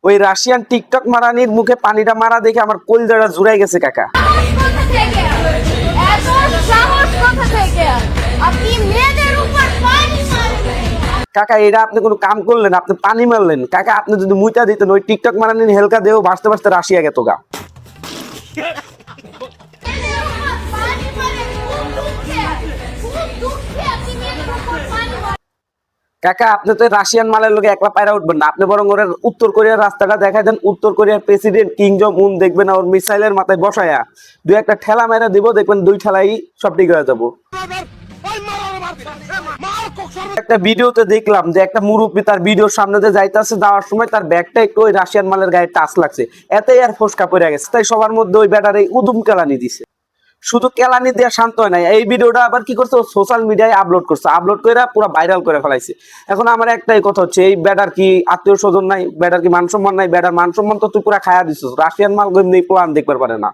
ওই Russian TikTok মারানির মুখে পানিটা মারা দেখে আমার কলজাটা জুড়াই গেছে কাকা। কাকা এটা আপনি কোনো কাম করলেন? আপনি পানি মারলেন কাকা। আপনি যদি মুইটা দিতেন ওই টিকটক মারানির হেলকা দেহ ভাসতে ভাসতে রাশিয়া গেত গা। কাকা আপনি তো রাশিয়ান মালের লোকে একলা পায়রা উঠবেন না, আপনি বরং ওর উত্তর কোরিয়ার রাস্তাটা দেখাই দেন। উত্তর কোরিয়ার প্রেসিডেন্ট কিং জং উন দেখবেন ওর মিসাইলের মাথায় বসায়া দুই একটা ঠেলা মেরা দিব, দেখবেন দুই ঠেলাই সব ঠিক হয়ে যাবো। একটা ভিডিওতে দেখলাম যে একটা মুরব্বী তার ভিডিওর সামনে দিয়ে যাইতেছে, যাওয়ার সময় তার ব্যাগটা একটু ওই রাশিয়ান মালের গায়ে টাচ লাগছে, এতেই আর ফসকা পড়ে গেছে। তাই সবার মধ্যে ওই ব্যাটারে উদুম কেলানি দিছে। শুধু কেলানি দেওয়া শান্ত হয় নাই, এই ভিডিওটা আবার কি করছে সোশ্যাল মিডিয়ায় আপলোড করছে, আপলোড করে পুরো ভাইরাল করে ফেলাইছে। এখন আমার একটাই কথা হচ্ছে, এই ব্যাটার কি আত্মীয় স্বজন নাই? ব্যাটার কি মান সম্মান নাই? ব্যাটার মান সম্মান তো তুই পুরা খায়া দিছিস। রাশিয়ান মাল গেমনি প্লান দেখতে পারে না।